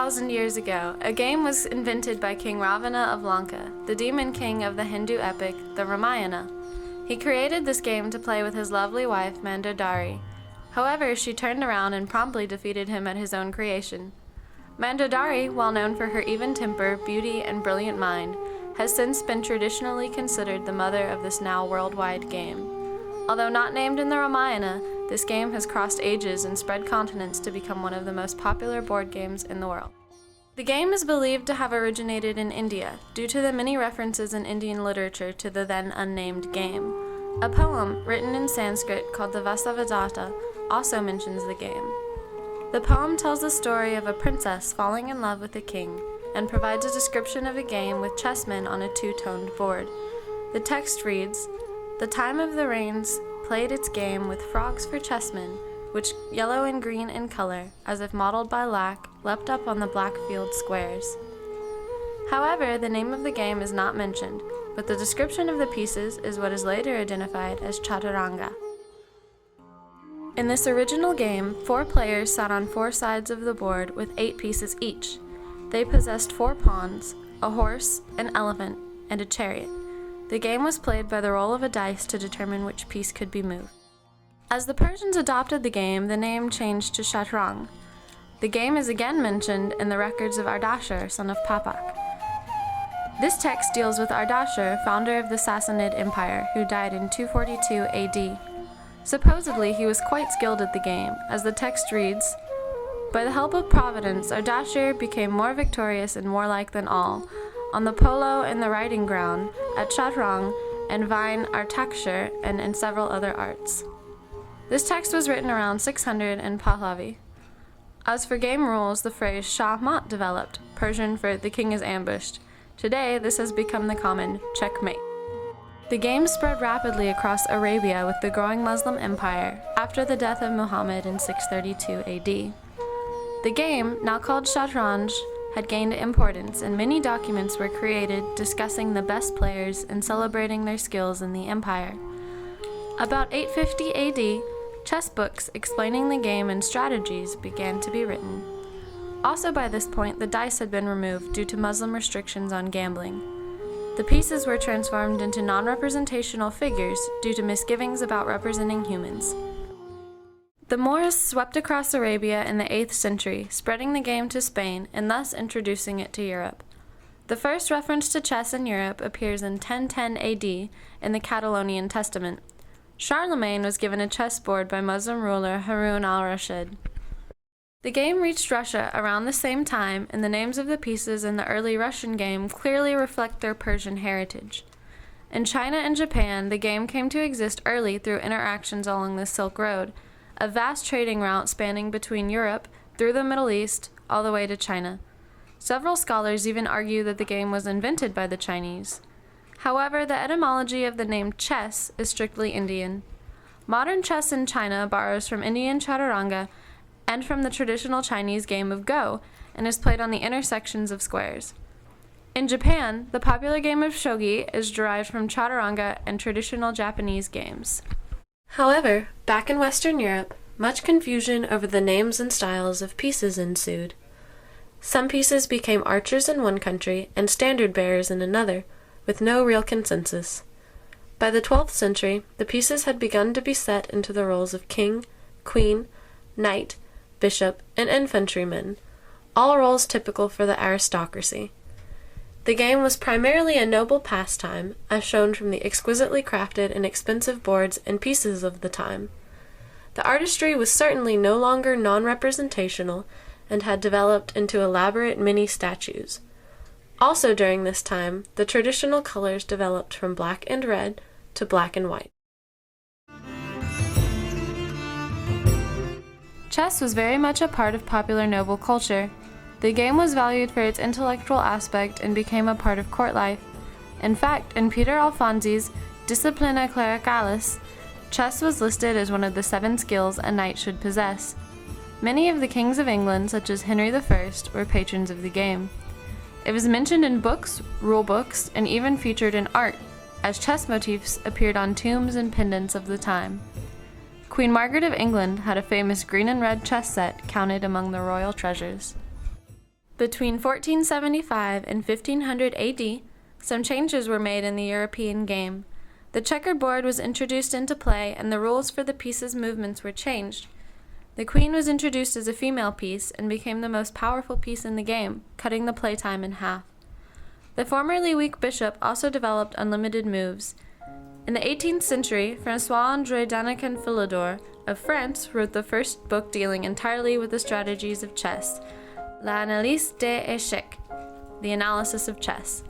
2,000 years ago, a game was invented by King Ravana of Lanka, the demon king of the Hindu epic, the Ramayana. He created this game to play with his lovely wife, Mandodari. However, she turned around and promptly defeated him at his own creation. Mandodari, well known for her even temper, beauty, and brilliant mind, has since been traditionally considered the mother of this now worldwide game. Although not named in the Ramayana, this game has crossed ages and spread continents to become one of the most popular board games in the world. The game is believed to have originated in India due to the many references in Indian literature to the then unnamed game. A poem written in Sanskrit called the Vasavadata also mentions the game. The poem tells the story of a princess falling in love with a king and provides a description of a game with chessmen on a two-toned board. The text reads, "The time of the rains played its game with frogs for chessmen, which, yellow and green in color, as if mottled by lac, leapt up on the black field squares." However, the name of the game is not mentioned, but the description of the pieces is what is later identified as Chaturanga. In this original game, 4 players sat on 4 sides of the board with 8 pieces each. They possessed 4 pawns, a horse, an elephant, and a chariot. The game was played by the roll of a dice to determine which piece could be moved. As the Persians adopted the game, the name changed to Chatrang. The game is again mentioned in the records of Ardashir, son of Papak. This text deals with Ardashir, founder of the Sassanid Empire, who died in 242 AD. Supposedly, he was quite skilled at the game, as the text reads, "By the help of Providence, Ardashir became more victorious and warlike than all, on the polo and the riding ground, at Chatrang and Vine Artakshir, and in several other arts." This text was written around 600 in Pahlavi. As for game rules, the phrase Shah Mat developed, Persian for "the king is ambushed." Today, this has become the common checkmate. The game spread rapidly across Arabia with the growing Muslim empire after the death of Muhammad in 632 AD. The game, now called Shatranj, had gained importance, and many documents were created discussing the best players and celebrating their skills in the empire. About 850 AD, chess books explaining the game and strategies began to be written. Also by this point, the dice had been removed due to Muslim restrictions on gambling. The pieces were transformed into non-representational figures due to misgivings about representing humans. The Moors swept across Arabia in the 8th century, spreading the game to Spain and thus introducing it to Europe. The first reference to chess in Europe appears in 1010 AD in the Catalonian Testament. Charlemagne was given a chessboard by Muslim ruler Harun al-Rashid. The game reached Russia around the same time, and the names of the pieces in the early Russian game clearly reflect their Persian heritage. In China and Japan, the game came to exist early through interactions along the Silk Road, a vast trading route spanning between Europe, through the Middle East, all the way to China. Several scholars even argue that the game was invented by the Chinese. However, the etymology of the name chess is strictly Indian. Modern chess in China borrows from Indian Chaturanga and from the traditional Chinese game of Go, and is played on the intersections of squares. In Japan, the popular game of shogi is derived from Chaturanga and traditional Japanese games. However, back in Western Europe, much confusion over the names and styles of pieces ensued. Some pieces became archers in one country and standard bearers in another, with no real consensus. By the 12th century, the pieces had begun to be set into the roles of king, queen, knight, bishop, and infantryman, all roles typical for the aristocracy. The game was primarily a noble pastime, as shown from the exquisitely crafted and expensive boards and pieces of the time. The artistry was certainly no longer non-representational and had developed into elaborate mini-statues. Also during this time, the traditional colors developed from black and red to black and white. Chess was very much a part of popular noble culture. The game was valued for its intellectual aspect and became a part of court life. In fact, in Peter Alfonsi's Disciplina Clericalis, chess was listed as one of the 7 skills a knight should possess. Many of the kings of England, such as Henry I, were patrons of the game. It was mentioned in books, rule books, and even featured in art, as chess motifs appeared on tombs and pendants of the time. Queen Margaret of England had a famous green and red chess set counted among the royal treasures. Between 1475 and 1500 AD, some changes were made in the European game. The checkered board was introduced into play and the rules for the piece's movements were changed. The queen was introduced as a female piece and became the most powerful piece in the game, cutting the playtime in half. The formerly weak bishop also developed unlimited moves. In the 18th century, François-André Danican Philidor of France wrote the first book dealing entirely with the strategies of chess, L'analyse des échecs, the analysis of chess.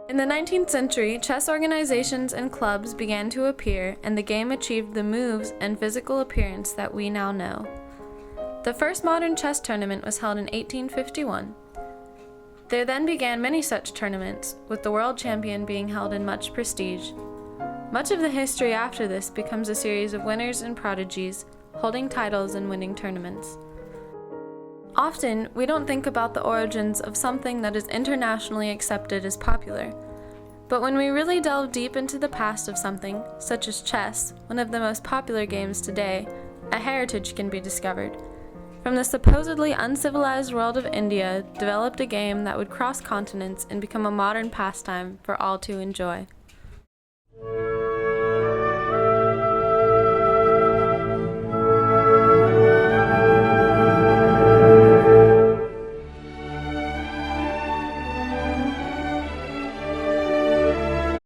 In the 19th century, chess organizations and clubs began to appear, and the game achieved the moves and physical appearance that we now know. The first modern chess tournament was held in 1851. There then began many such tournaments, with the world champion being held in much prestige. Much of the history after this becomes a series of winners and prodigies, holding titles and winning tournaments. Often, we don't think about the origins of something that is internationally accepted as popular. But when we really delve deep into the past of something, such as chess, one of the most popular games today, a heritage can be discovered. From the supposedly uncivilized world of India, developed a game that would cross continents and become a modern pastime for all to enjoy.